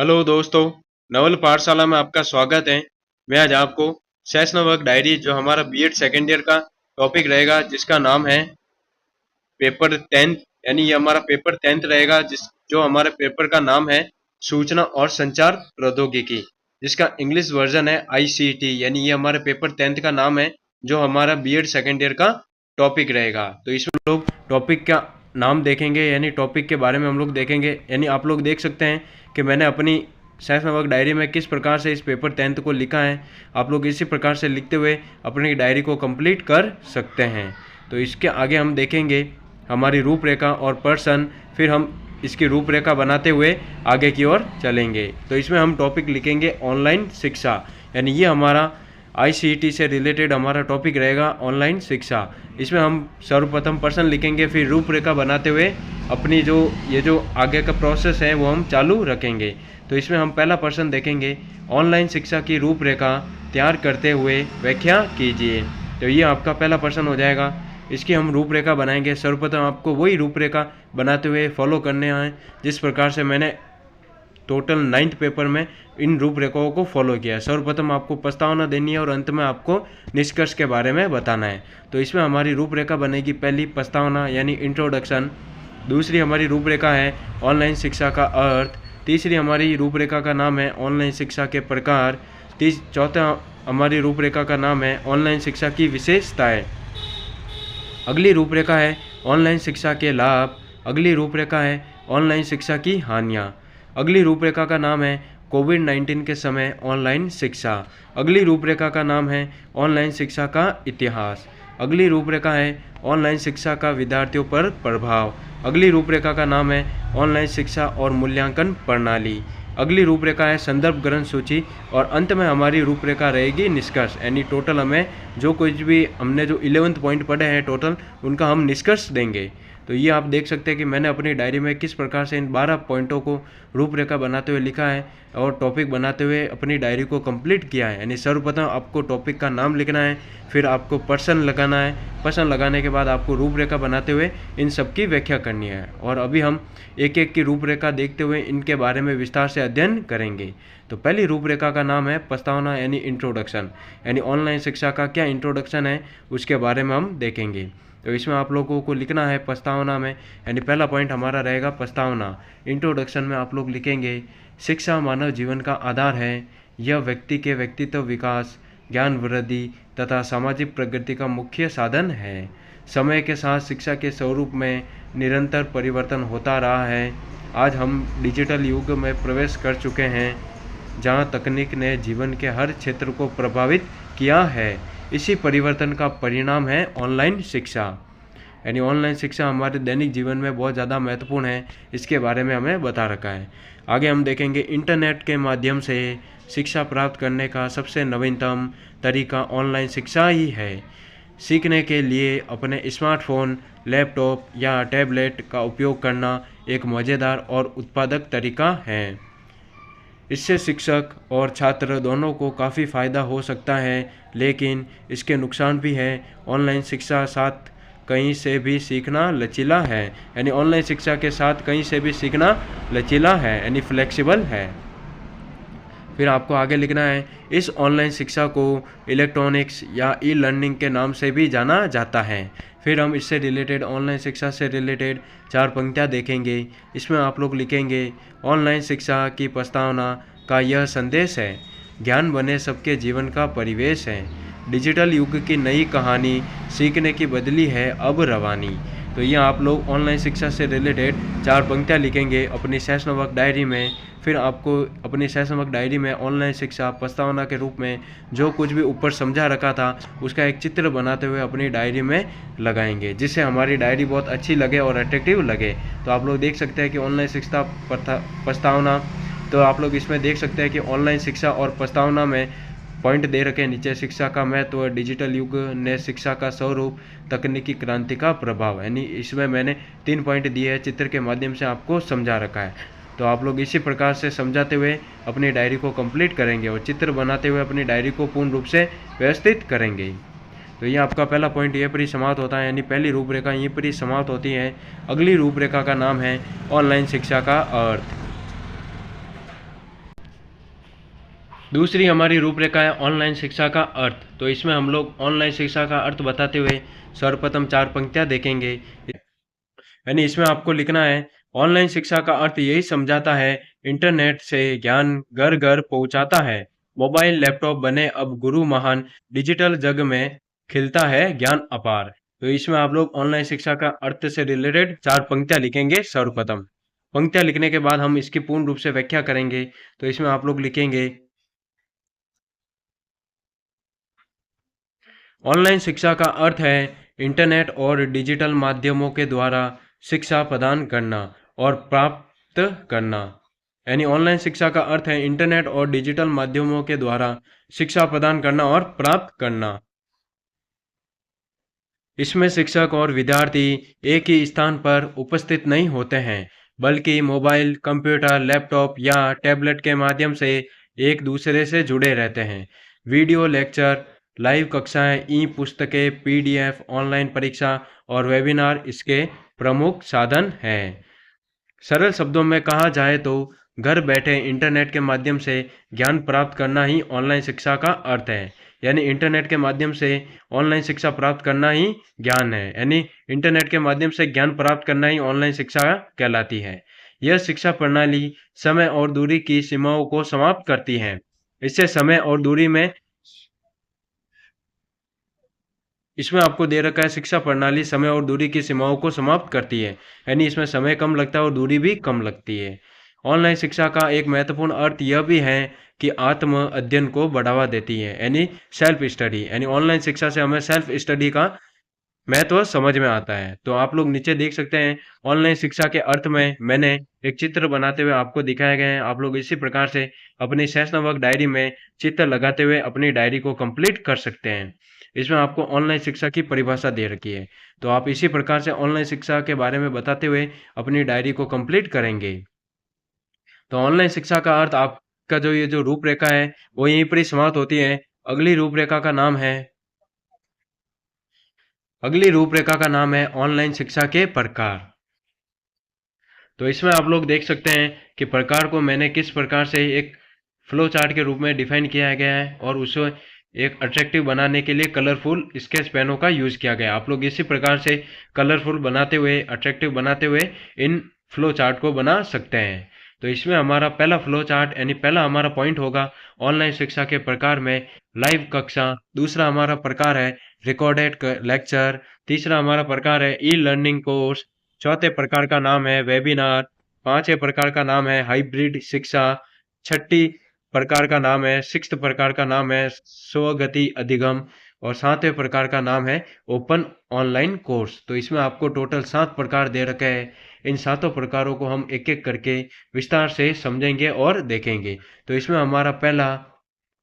Hello दोस्तों, नवल पाठशाला में आपका स्वागत है। मैं आज आपको सेशनल वर्क डायरी जो हमारा बीएड सेकेंड ईयर का टॉपिक रहेगा, जिसका नाम है पेपर 10th, यानी ये हमारा पेपर 10th रहेगा, जो हमारे पेपर का नाम है सूचना और संचार प्रौद्योगिकी, जिसका इंग्लिश वर्जन है आईसीटी। यानी ये हमारे पेपर 10th का नाम है, जो हमारा बीएड सेकेंड ईयर का टॉपिक रहेगा। तो इसमें लोग टॉपिक का नाम देखेंगे, यानी टॉपिक के बारे में हम लोग देखेंगे। यानी आप लोग देख सकते हैं कि मैंने अपनी सेशनल वर्क डायरी में किस प्रकार से इस पेपर 10th को लिखा है। आप लोग इसी प्रकार से लिखते हुए अपनी डायरी को कंप्लीट कर सकते हैं। तो इसके आगे हम देखेंगे हमारी रूपरेखा और पर्सन, फिर हम इसकी रूपरेखा बनाते हुए आगे की ओर चलेंगे। तो इसमें हम टॉपिक लिखेंगे ऑनलाइन शिक्षा, यानी ये हमारा आईसीटी से रिलेटेड हमारा टॉपिक रहेगा ऑनलाइन शिक्षा। इसमें हम सर्वप्रथम पर्सन लिखेंगे, फिर रूपरेखा बनाते हुए अपनी जो आगे का प्रोसेस है वो हम चालू रखेंगे। तो इसमें हम पहला पर्सन देखेंगे, ऑनलाइन शिक्षा की रूपरेखा तैयार करते हुए व्याख्या कीजिए। तो ये आपका पहला पर्सन हो जाएगा। इसकी हम रूपरेखा बनाएंगे। सर्वप्रथम आपको वही रूपरेखा बनाते हुए फॉलो करने हैं जिस प्रकार से मैंने टोटल 9th पेपर में इन रूपरेखाओं को फॉलो किया है। सर्वप्रथम आपको प्रस्तावना देनी है और अंत में आपको निष्कर्ष के बारे में बताना है। तो इसमें हमारी रूपरेखा बनेगी, पहली प्रस्तावना यानी इंट्रोडक्शन, दूसरी हमारी रूपरेखा है ऑनलाइन शिक्षा का अर्थ, तीसरी हमारी रूपरेखा का नाम है ऑनलाइन शिक्षा के प्रकार, चौथा हमारी रूपरेखा का नाम है ऑनलाइन शिक्षा की विशेषताएं, अगली रूपरेखा है ऑनलाइन शिक्षा के लाभ, अगली रूपरेखा है ऑनलाइन शिक्षा की हानियाँ, अगली रूपरेखा का नाम है कोविड-19 के समय ऑनलाइन शिक्षा, अगली रूपरेखा का नाम है ऑनलाइन शिक्षा का इतिहास, अगली रूपरेखा है ऑनलाइन शिक्षा का विद्यार्थियों पर प्रभाव, अगली रूपरेखा का नाम है ऑनलाइन शिक्षा और मूल्यांकन प्रणाली, अगली रूपरेखा है संदर्भ ग्रंथ सूची, और अंत में हमारी रूपरेखा रहेगी निष्कर्ष। यानी टोटल हमें जो कुछ भी हमने जो 11th पॉइंट पढ़े हैं टोटल, उनका हम निष्कर्ष देंगे। तो ये आप देख सकते हैं कि मैंने अपनी डायरी में किस प्रकार से इन 12 पॉइंटों को रूपरेखा बनाते हुए लिखा है और टॉपिक बनाते हुए अपनी डायरी को कंप्लीट किया है। यानी सर्वप्रथम आपको टॉपिक का नाम लिखना है, फिर आपको पर्सन लगाना है, पर्सन लगाने के बाद आपको रूपरेखा बनाते हुए इन सब की व्याख्या करनी है। और अभी हम एक एक की रूपरेखा देखते हुए इनके बारे में विस्तार से अध्ययन करेंगे। तो पहली रूपरेखा का नाम है प्रस्तावना यानी इंट्रोडक्शन, यानी ऑनलाइन शिक्षा का क्या इंट्रोडक्शन है उसके बारे में हम देखेंगे। तो इसमें आप लोगों को लिखना है प्रस्तावना में, यानी पहला पॉइंट हमारा रहेगा प्रस्तावना। इंट्रोडक्शन में आप लोग लिखेंगे, शिक्षा मानव जीवन का आधार है। यह व्यक्ति के व्यक्तित्व विकास, ज्ञान वृद्धि तथा सामाजिक प्रगति का मुख्य साधन है। समय के साथ शिक्षा के स्वरूप में निरंतर परिवर्तन होता रहा है। आज हम डिजिटल युग में प्रवेश कर चुके हैं, जहाँ तकनीक ने जीवन के हर क्षेत्र को प्रभावित किया है। इसी परिवर्तन का परिणाम है ऑनलाइन शिक्षा। यानी ऑनलाइन शिक्षा हमारे दैनिक जीवन में बहुत ज़्यादा महत्वपूर्ण है, इसके बारे में हमें बता रखा है। आगे हम देखेंगे, इंटरनेट के माध्यम से शिक्षा प्राप्त करने का सबसे नवीनतम तरीका ऑनलाइन शिक्षा ही है। सीखने के लिए अपने स्मार्टफोन, लैपटॉप या टैबलेट का उपयोग करना एक मज़ेदार और उत्पादक तरीका है। इससे शिक्षक और छात्र दोनों को काफ़ी फ़ायदा हो सकता है, लेकिन इसके नुकसान भी हैं। ऑनलाइन शिक्षा साथ कहीं से भी सीखना लचीला है, यानी ऑनलाइन शिक्षा के साथ कहीं से भी सीखना लचीला है, यानी फ्लेक्सिबल है। फिर आपको आगे लिखना है, इस ऑनलाइन शिक्षा को इलेक्ट्रॉनिक्स या ई लर्निंग के नाम से भी जाना जाता है। फिर हम इससे रिलेटेड ऑनलाइन शिक्षा से रिलेटेड 4 पंक्तियाँ देखेंगे। इसमें आप लोग लिखेंगे, ऑनलाइन शिक्षा की प्रस्तावना का यह संदेश है, ज्ञान बने सबके जीवन का परिवेश है। डिजिटल युग की नई कहानी सीखने की बदली है अब रवानी। तो ये आप लोग ऑनलाइन शिक्षा से रिलेटेड 4 पंक्तियाँ लिखेंगे अपनी सेशनल वर्क डायरी में। फिर आपको अपनी सेशनल वर्क डायरी में ऑनलाइन शिक्षा प्रस्तावना के रूप में जो कुछ भी ऊपर समझा रखा था उसका एक चित्र बनाते हुए अपनी डायरी में लगाएंगे, जिससे हमारी डायरी बहुत अच्छी लगे और अट्रैक्टिव लगे। तो आप लोग देख सकते हैं कि ऑनलाइन शिक्षा प्रस्तावना, तो आप लोग इसमें देख सकते हैं कि ऑनलाइन शिक्षा और प्रस्तावना में पॉइंट दे रखे हैं नीचे, शिक्षा का महत्व, डिजिटल युग ने शिक्षा का स्वरूप, तकनीकी क्रांति का प्रभाव। यानी इसमें मैंने 3 पॉइंट दिए हैं, चित्र के माध्यम से आपको समझा रखा है। तो आप लोग इसी प्रकार से समझाते हुए अपनी डायरी को कंप्लीट करेंगे और चित्र बनाते हुए अपनी डायरी को पूर्ण रूप से व्यवस्थित करेंगे। तो ये आपका पहला पॉइंट ये पर ही समाप्त होता है, यानी पहली रूपरेखा ये पर ही समाप्त होती है। अगली रूपरेखा का नाम है ऑनलाइन शिक्षा का अर्थ। दूसरी हमारी रूपरेखा है ऑनलाइन शिक्षा का अर्थ। तो इसमें हम लोग ऑनलाइन शिक्षा का अर्थ बताते हुए सर्वप्रथम 4 पंक्तियां देखेंगे। यानी इसमें आपको लिखना है, ऑनलाइन शिक्षा का अर्थ यही समझाता है, इंटरनेट से ज्ञान घर घर पहुंचाता है। मोबाइल लैपटॉप बने अब गुरु महान, डिजिटल जग में खिलता है ज्ञान अपार। तो इसमें आप लोग ऑनलाइन शिक्षा का अर्थ से रिलेटेड 4 पंक्तियां लिखेंगे। सर्वप्रथम पंक्तियां लिखने के बाद हम इसकी पूर्ण रूप से व्याख्या करेंगे। तो इसमें आप लोग लिखेंगे, ऑनलाइन शिक्षा का अर्थ है इंटरनेट और डिजिटल माध्यमों के द्वारा शिक्षा प्रदान करना और प्राप्त करना। यानी ऑनलाइन शिक्षा का अर्थ है इंटरनेट और डिजिटल माध्यमों के द्वारा शिक्षा प्रदान करना और प्राप्त करना। इसमें शिक्षक और विद्यार्थी एक ही स्थान पर उपस्थित नहीं होते हैं, बल्कि मोबाइल, कंप्यूटर, लैपटॉप या टैबलेट के माध्यम से एक दूसरे से जुड़े रहते हैं। वीडियो लेक्चर, लाइव कक्षाएं, ई पुस्तकें, पीडीएफ, ऑनलाइन परीक्षा और वेबिनार इसके प्रमुख साधन हैं। सरल शब्दों में कहा जाए तो घर बैठे इंटरनेट के माध्यम से ज्ञान प्राप्त करना ही ऑनलाइन शिक्षा का अर्थ है। यानी इंटरनेट के माध्यम से ऑनलाइन शिक्षा प्राप्त करना ही ज्ञान है। यानी इंटरनेट के माध्यम से ज्ञान प्राप्त करना ही ऑनलाइन शिक्षा कहलाती है। यह शिक्षा प्रणाली समय और दूरी की सीमाओं को समाप्त करती है। इससे समय और दूरी में इसमें आपको दे रखा है, शिक्षा प्रणाली समय और दूरी की सीमाओं को समाप्त करती है। यानी इसमें समय कम लगता है और दूरी भी कम लगती है। ऑनलाइन शिक्षा का एक महत्वपूर्ण अर्थ यह भी है कि आत्म अध्ययन को बढ़ावा देती है, यानी सेल्फ स्टडी। यानी ऑनलाइन शिक्षा से हमें सेल्फ स्टडी का महत्व समझ में आता है। तो आप लोग नीचे देख सकते हैं, ऑनलाइन शिक्षा के अर्थ में मैंने एक चित्र बनाते हुए आपको दिखाया गया है। आप लोग इसी प्रकार से अपनी सेशनल वर्क डायरी में चित्र लगाते हुए अपनी डायरी को कंप्लीट कर सकते हैं। इसमें आपको ऑनलाइन शिक्षा की परिभाषा दे रखी है। तो आप इसी प्रकार से ऑनलाइन शिक्षा के बारे में बताते हुए अपनी डायरी को कंप्लीट करेंगे। तो ऑनलाइन शिक्षा का अर्थ आपका जो ये जो रूपरेखा है वो यहीं पर ही समाप्त होती है। अगली रूपरेखा का नाम है ऑनलाइन शिक्षा के प्रकार। तो इसमें आप लोग देख सकते हैं कि प्रकार को मैंने किस प्रकार से एक फ्लो चार्ट के रूप में डिफाइन किया गया है और उसे एक अट्रैक्टिव बनाने के लिए कलरफुल स्केच पेनों का यूज किया गया। आप लोग इसी प्रकार से कलरफुल बनाते हुए, अट्रैक्टिव बनाते हुए इन फ्लो चार्ट को बना सकते हैं। तो इसमें हमारा पहला फ्लो चार्ट यानी पहला हमारा पॉइंट होगा ऑनलाइन शिक्षा के प्रकार में लाइव कक्षा। दूसरा हमारा प्रकार है रिकॉर्डेड लेक्चर। तीसरा हमारा प्रकार है ई लर्निंग कोर्स। चौथे प्रकार का नाम है वेबिनार। पांचवें प्रकार का नाम है हाइब्रिड शिक्षा। छठी प्रकार का नाम है सिक्स्थ प्रकार का नाम है स्वगति अधिगम। और सातवें प्रकार का नाम है ओपन ऑनलाइन कोर्स। तो इसमें आपको टोटल 7 प्रकार दे रखे हैं। इन सातों प्रकारों को हम एक एक करके विस्तार से समझेंगे और देखेंगे। तो इसमें हमारा पहला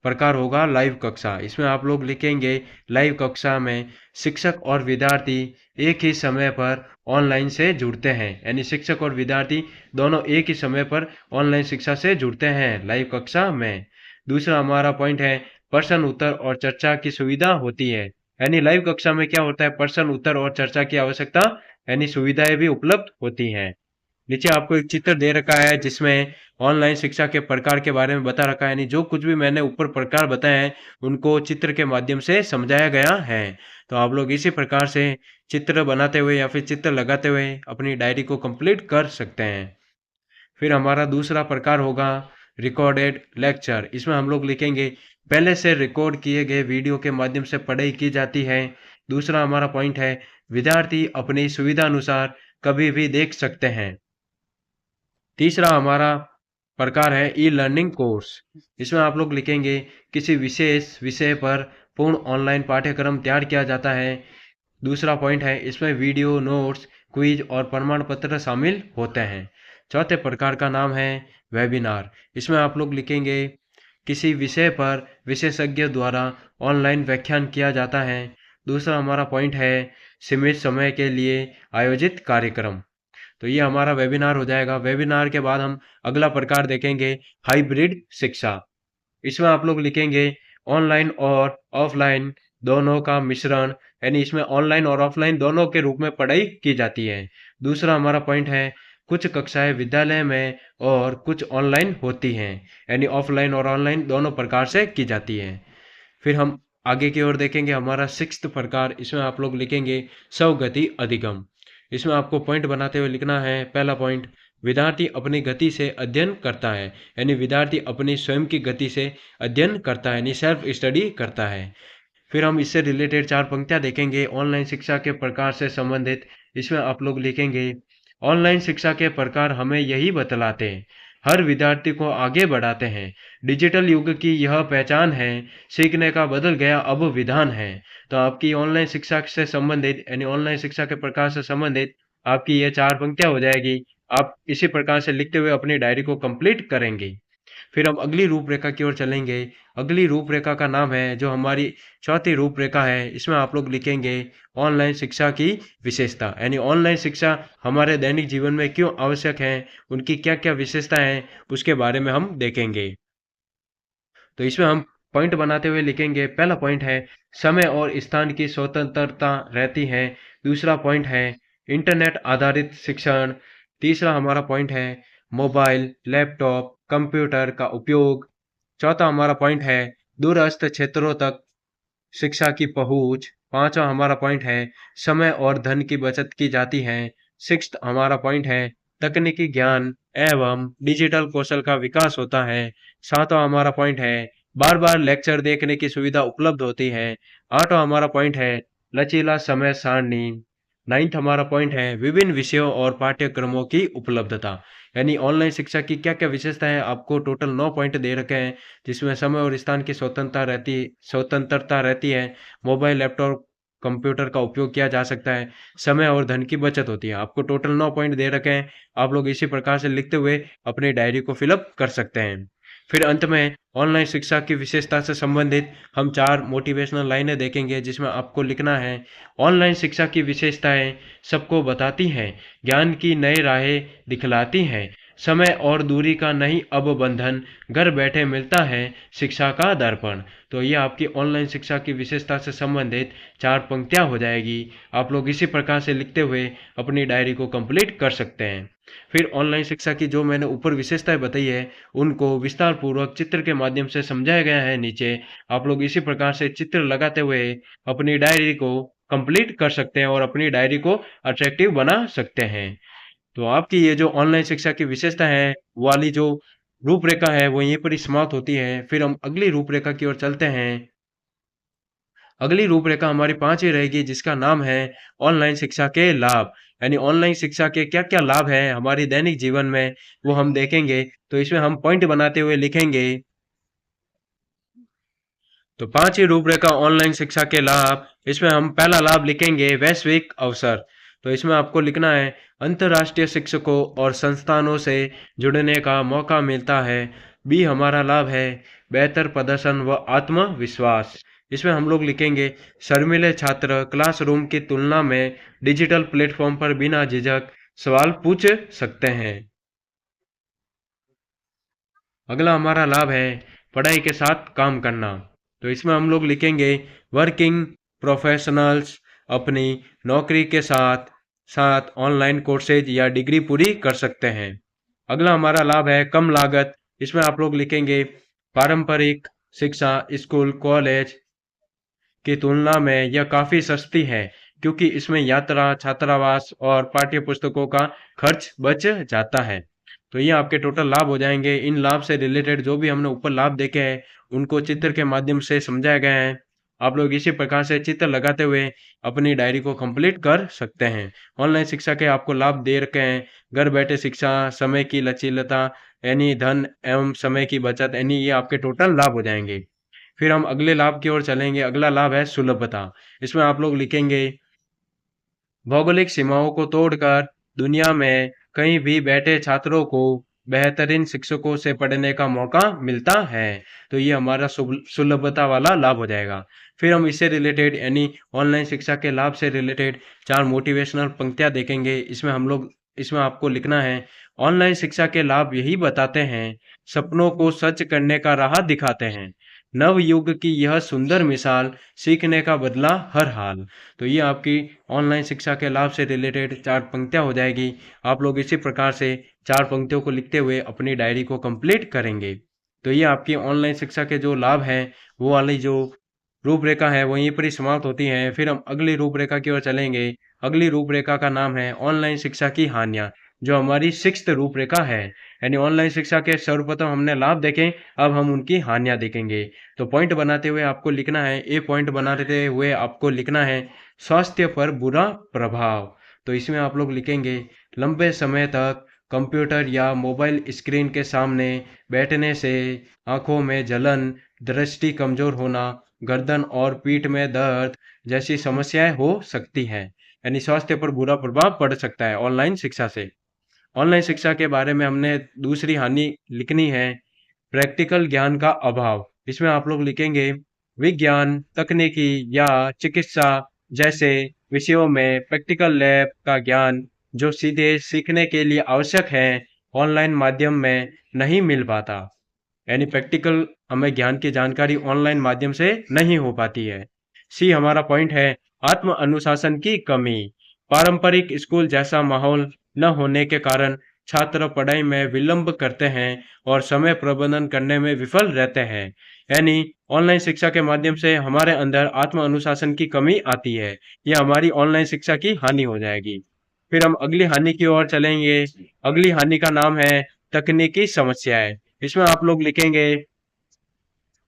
प्रकार होगा लाइव कक्षा। इसमें आप लोग लिखेंगे, लाइव कक्षा में शिक्षक और विद्यार्थी एक ही समय पर ऑनलाइन से जुड़ते हैं। यानी शिक्षक और विद्यार्थी दोनों एक ही समय पर ऑनलाइन शिक्षा से जुड़ते हैं लाइव कक्षा में। दूसरा हमारा पॉइंट है प्रश्न उत्तर और चर्चा की सुविधा होती है। यानी लाइव कक्षा में क्या होता है, प्रश्न उत्तर और चर्चा की आवश्यकता यानी सुविधाएं भी उपलब्ध होती हैं। नीचे आपको एक चित्र दे रखा है जिसमें ऑनलाइन शिक्षा के प्रकार के बारे में बता रखा है। यानी जो कुछ भी मैंने ऊपर प्रकार बताए हैं उनको चित्र के माध्यम से समझाया गया है। तो आप लोग इसी प्रकार से चित्र बनाते हुए या फिर चित्र लगाते हुए अपनी डायरी को कंप्लीट कर सकते हैं। फिर हमारा दूसरा प्रकार होगा रिकॉर्डेड लेक्चर। इसमें हम लोग लिखेंगे पहले से रिकॉर्ड किए गए वीडियो के माध्यम से पढ़ाई की जाती है। दूसरा हमारा पॉइंट है विद्यार्थी अपनी सुविधा अनुसार कभी भी देख सकते हैं। तीसरा हमारा प्रकार है ई लर्निंग कोर्स। इसमें आप लोग लिखेंगे किसी विशेष विषय पर पूर्ण ऑनलाइन पाठ्यक्रम तैयार किया जाता है। दूसरा पॉइंट है इसमें वीडियो, नोट्स, क्विज और प्रमाण पत्र शामिल होते हैं। चौथे प्रकार का नाम है वेबिनार। इसमें आप लोग लिखेंगे किसी विषय पर विशेषज्ञ द्वारा ऑनलाइन व्याख्यान किया जाता है। दूसरा हमारा पॉइंट है सीमित समय के लिए आयोजित कार्यक्रम। तो ये हमारा वेबिनार हो जाएगा। वेबिनार के बाद हम अगला प्रकार देखेंगे हाइब्रिड शिक्षा। इसमें आप लोग लिखेंगे ऑनलाइन और ऑफलाइन दोनों का मिश्रण। यानी इसमें ऑनलाइन और ऑफलाइन दोनों के रूप में पढ़ाई की जाती है। दूसरा हमारा पॉइंट है कुछ कक्षाएं विद्यालय में और कुछ ऑनलाइन होती हैं, यानी ऑफलाइन और ऑनलाइन दोनों प्रकार से की जाती है। फिर हम आगे की ओर देखेंगे हमारा सिक्स्थ प्रकार, इसमें आप लोग लिखेंगे स्वगति अधिगम। इसमें आपको पॉइंट बनाते हुए लिखना है। पहला पॉइंट, विद्यार्थी अपनी गति से अध्ययन करता है, यानी विद्यार्थी अपनी स्वयं की गति से अध्ययन करता है, यानी सेल्फ स्टडी करता है। फिर हम इससे रिलेटेड 4 पंक्तियाँ देखेंगे ऑनलाइन शिक्षा के प्रकार से संबंधित। इसमें आप लोग लिखेंगे, ऑनलाइन शिक्षा के प्रकार हमें यही बतलाते हैं, हर विद्यार्थी को आगे बढ़ाते हैं। डिजिटल युग की यह पहचान है, सीखने का बदल गया अब विधान है। तो आपकी ऑनलाइन शिक्षा से संबंधित, यानी ऑनलाइन शिक्षा के प्रकार से संबंधित आपकी ये 4 पंक्तियाँ हो जाएगी। आप इसी प्रकार से लिखते हुए अपनी डायरी को कंप्लीट करेंगे। फिर हम अगली रूपरेखा की ओर चलेंगे। अगली रूपरेखा का नाम है, जो हमारी चौथी रूपरेखा है, इसमें आप लोग लिखेंगे ऑनलाइन शिक्षा की विशेषता, यानी ऑनलाइन शिक्षा हमारे दैनिक जीवन में क्यों आवश्यक है, उनकी क्या क्या विशेषता है, उसके बारे में हम देखेंगे। तो इसमें हम पॉइंट बनाते हुए लिखेंगे। पहला पॉइंट है, समय और स्थान की स्वतंत्रता रहती है। दूसरा पॉइंट है, इंटरनेट आधारित शिक्षण। तीसरा हमारा पॉइंट है, मोबाइल, लैपटॉप, कंप्यूटर का उपयोग। चौथा हमारा पॉइंट है, दूरस्थ क्षेत्रों तक शिक्षा की पहुंच। पांचवा हमारा पॉइंट है, समय और धन की बचत की जाती है। सिक्स्थ हमारा पॉइंट है, तकनीकी ज्ञान एवं डिजिटल कौशल का विकास होता है। सातवां हमारा पॉइंट है, बार बार लेक्चर देखने की सुविधा उपलब्ध होती है। आठवां हमारा पॉइंट है, लचीला समय सारणी। नाइन्थ हमारा पॉइंट है, विभिन्न विषयों और पाठ्यक्रमों की उपलब्धता। यानी ऑनलाइन शिक्षा की क्या क्या विशेषता है, आपको टोटल 9 पॉइंट दे रखे हैं, जिसमें समय और स्थान की स्वतंत्रता रहती है। मोबाइल, लैपटॉप, कंप्यूटर का उपयोग किया जा सकता है। समय और धन की बचत होती है। आपको टोटल 9 पॉइंट दे रखे हैं। आप लोग इसी प्रकार से लिखते हुए अपनी डायरी को फिलअप कर सकते हैं। फिर अंत में ऑनलाइन शिक्षा की विशेषता से संबंधित हम 4 मोटिवेशनल लाइनें देखेंगे, जिसमें आपको लिखना है, ऑनलाइन शिक्षा की विशेषताएं सबको बताती हैं, ज्ञान की नई राहें दिखलाती हैं, समय और दूरी का नहीं अब बंधन, घर बैठे मिलता है शिक्षा का दर्पण। तो ये आपकी ऑनलाइन शिक्षा की विशेषता से संबंधित 4 पंक्तियां हो जाएगी। आप लोग इसी प्रकार से लिखते हुए अपनी डायरी को कंप्लीट कर सकते हैं। फिर ऑनलाइन शिक्षा की जो मैंने ऊपर विशेषताएं बताई है, उनको विस्तार पूर्वक चित्र के माध्यम से समझाया गया है नीचे। आप लोग इसी प्रकार से चित्र लगाते हुए अपनी डायरी को कंप्लीट कर सकते हैं और अपनी डायरी को अट्रैक्टिव बना सकते हैं। तो आपकी ये जो ऑनलाइन शिक्षा की विशेषता है वाली जो रूपरेखा है, वो यहीं पर ही समाप्त होती है। फिर हम अगली रूपरेखा की ओर चलते हैं। अगली रूपरेखा हमारी 5वीं रहेगी, जिसका नाम है ऑनलाइन शिक्षा के लाभ। यानी ऑनलाइन शिक्षा के क्या क्या लाभ हैं हमारी दैनिक जीवन में, वो हम देखेंगे। तो इसमें हम पॉइंट बनाते हुए लिखेंगे। तो 5वीं रूपरेखा ऑनलाइन शिक्षा के लाभ, इसमें हम पहला लाभ लिखेंगे, वैश्विक अवसर। तो इसमें आपको लिखना है, अंतर्राष्ट्रीय शिक्षकों और संस्थानों से जुड़ने का मौका मिलता है। बी हमारा लाभ है, बेहतर प्रदर्शन व आत्मविश्वास। इसमें हम लोग लिखेंगे, शर्मीले छात्र क्लासरूम की तुलना में डिजिटल प्लेटफॉर्म पर बिना झिझक सवाल पूछ सकते हैं। अगला हमारा लाभ है, पढ़ाई के साथ काम करना। तो इसमें हम लोग लिखेंगे, वर्किंग प्रोफेशनल्स अपनी नौकरी के साथ साथ ऑनलाइन कोर्सेज या डिग्री पूरी कर सकते हैं। अगला हमारा लाभ है, कम लागत। इसमें आप लोग लिखेंगे, पारंपरिक शिक्षा स्कूल कॉलेज की तुलना में यह काफ़ी सस्ती है, क्योंकि इसमें यात्रा, छात्रावास और पाठ्य पुस्तकों का खर्च बच जाता है। तो ये आपके टोटल लाभ हो जाएंगे। इन लाभ से रिलेटेड जो भी हमने ऊपर लाभ देखे हैं, उनको चित्र के माध्यम से समझाया गया है। आप लोग इसी प्रकार से चित्र लगाते हुए अपनी डायरी को कंप्लीट कर सकते हैं। ऑनलाइन शिक्षा के आपको लाभ दे रखे हैं, घर बैठे शिक्षा, समय की लचीलता, यानी धन एवं समय की बचत, यानी ये आपके टोटल लाभ हो जाएंगे। फिर हम अगले लाभ की ओर चलेंगे। अगला लाभ है सुलभता। इसमें आप लोग लिखेंगे, भौगोलिक सीमाओं को तोड़कर दुनिया में कहीं भी बैठे छात्रों को बेहतरीन शिक्षकों से पढ़ने का मौका मिलता है। तो ये हमारा सुलभता वाला लाभ हो जाएगा। फिर हम इससे रिलेटेड, यानी ऑनलाइन शिक्षा के लाभ से रिलेटेड 4 मोटिवेशनल पंक्तियां देखेंगे। इसमें आपको लिखना है, ऑनलाइन शिक्षा के लाभ यही बताते हैं, सपनों को सच करने का राह दिखाते हैं, नव युग की यह सुंदर मिसाल, सीखने का बदला हर हाल। तो ये आपकी ऑनलाइन शिक्षा के लाभ से रिलेटेड 4 पंक्तियां हो जाएगी। आप लोग इसी प्रकार से 4 पंक्तियों को लिखते हुए अपनी डायरी को कंप्लीट करेंगे। तो ये आपकी ऑनलाइन शिक्षा के जो लाभ हैं, वो वाली जो रूपरेखा है वहीं पर ही समाप्त होती है। फिर हम अगली रूपरेखा की ओर चलेंगे। अगली रूपरेखा का नाम है ऑनलाइन शिक्षा की हानियां, जो हमारी 6th रूपरेखा है। यानी ऑनलाइन शिक्षा के सर्वप्रथम हमने लाभ देखे, अब हम उनकी हानियां देखेंगे। तो पॉइंट बनाते हुए आपको लिखना है, ए पॉइंट बनाते हुए आपको लिखना है स्वास्थ्य पर बुरा प्रभाव। तो इसमें आप लोग लिखेंगे लंबे समय तक कंप्यूटर या मोबाइल स्क्रीन के सामने बैठने से आंखों में जलन, दृष्टि कमजोर होना, गर्दन और पीठ में दर्द जैसी समस्याएं हो सकती हैं। यानी स्वास्थ्य पर बुरा प्रभाव पड़ सकता है ऑनलाइन शिक्षा से। ऑनलाइन शिक्षा के बारे में हमने दूसरी हानि लिखनी है प्रैक्टिकल ज्ञान का अभाव। इसमें आप लोग लिखेंगे विज्ञान, तकनीकी या चिकित्सा जैसे विषयों में प्रैक्टिकल लैब का ज्ञान जो सीधे सीखने के लिए आवश्यक है, ऑनलाइन माध्यम में नहीं मिल पाता। यानी प्रैक्टिकल हमें ज्ञान की जानकारी ऑनलाइन माध्यम से नहीं हो पाती है। सी हमारा पॉइंट है आत्म अनुशासन की कमी। पारंपरिक स्कूल जैसा माहौल न होने के कारण छात्र पढ़ाई में विलंब करते हैं और समय प्रबंधन करने में विफल रहते हैं। यानी ऑनलाइन शिक्षा के माध्यम से हमारे अंदर आत्म अनुशासन की कमी आती है। यह हमारी ऑनलाइन शिक्षा की हानि हो जाएगी। फिर हम अगली हानि की ओर चलेंगे। अगली हानि का नाम है तकनीकी समस्याएं। इसमें आप लोग लिखेंगे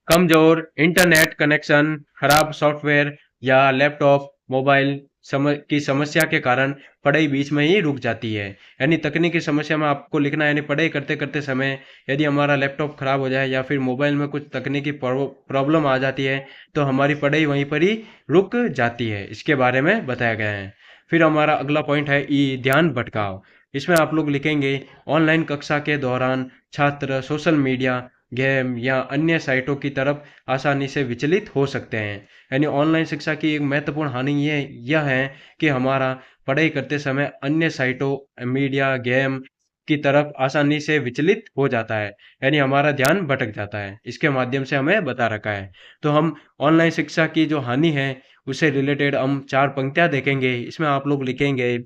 कमजोर इंटरनेट कनेक्शन, खराब सॉफ्टवेयर या लैपटॉप मोबाइल की समस्या के कारण पढ़ाई बीच में ही रुक जाती है। यानी तकनीकी समस्या में आपको लिखना है, यानी पढ़ाई करते करते समय यदि हमारा लैपटॉप खराब हो जाए या फिर मोबाइल में कुछ तकनीकी प्रॉब्लम आ जाती है तो हमारी पढ़ाई वहीं पर ही रुक जाती है। इसके बारे में बताया गया है। फिर हमारा अगला पॉइंट है ई ध्यान भटकाव। इसमें आप लोग लिखेंगे ऑनलाइन कक्षा के दौरान छात्र सोशल मीडिया, गेम या अन्य साइटों की तरफ आसानी से विचलित हो सकते हैं। यानी ऑनलाइन शिक्षा की एक महत्वपूर्ण हानि यह है कि हमारा पढ़ाई करते समय अन्य साइटों, मीडिया, गेम की तरफ आसानी से विचलित हो जाता है। यानी हमारा ध्यान भटक जाता है। इसके माध्यम से हमें बता रखा है। तो हम ऑनलाइन शिक्षा की जो हानि है उससे रिलेटेड हम 4 पंक्तियां देखेंगे। इसमें आप लोग लिखेंगे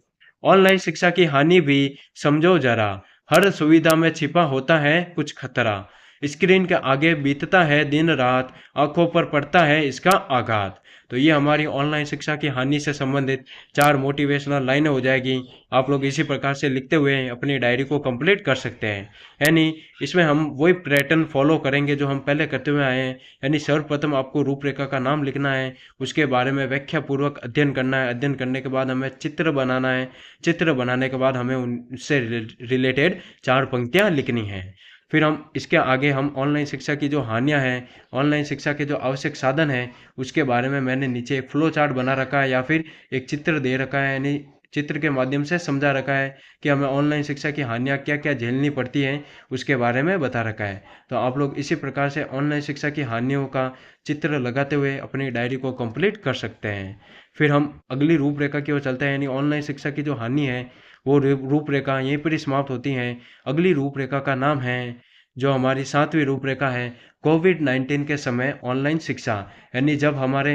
ऑनलाइन शिक्षा की हानि भी समझो जरा, हर सुविधा में छिपा होता है कुछ खतरा, स्क्रीन के आगे बीतता है दिन रात, आंखों पर पड़ता है इसका आघात। तो ये हमारी ऑनलाइन शिक्षा की हानि से संबंधित 4 मोटिवेशनल लाइनें हो जाएगी। आप लोग इसी प्रकार से लिखते हुए अपनी डायरी को कंप्लीट कर सकते हैं। यानी इसमें हम वही पैटर्न फॉलो करेंगे जो हम पहले करते हुए आए हैं। यानी सर्वप्रथम आपको रूपरेखा का नाम लिखना है, उसके बारे में व्याख्या पूर्वक अध्ययन करना है, अध्ययन करने के बाद हमें चित्र बनाना है, चित्र बनाने के बाद हमें उनसे रिलेटेड 4 पंक्तियां लिखनी है। फिर हम इसके आगे हम ऑनलाइन शिक्षा की जो हानियां हैं, ऑनलाइन शिक्षा के जो आवश्यक साधन हैं, उसके बारे में मैंने नीचे एक फ्लो चार्ट बना रखा है या फिर एक चित्र दे रखा है। यानी चित्र के माध्यम से समझा रखा है कि हमें ऑनलाइन शिक्षा की हानियां क्या क्या झेलनी पड़ती हैं, उसके बारे में बता रखा है। तो आप लोग इसी प्रकार से ऑनलाइन शिक्षा की हानियों का चित्र लगाते हुए अपनी डायरी को कंप्लीट कर सकते हैं। फिर हम अगली रूपरेखा की ओर चलते हैं। यानी ऑनलाइन शिक्षा की जो हानि है वो रूपरेखा यहीं पर ही समाप्त होती है। अगली रूपरेखा का नाम है, जो हमारी 7वीं रूपरेखा है, कोविड-19 के समय ऑनलाइन शिक्षा। यानी जब हमारे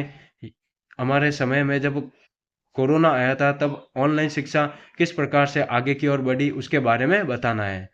हमारे समय में जब कोरोना आया था तब ऑनलाइन शिक्षा किस प्रकार से आगे की ओर बढ़ी उसके बारे में बताना है।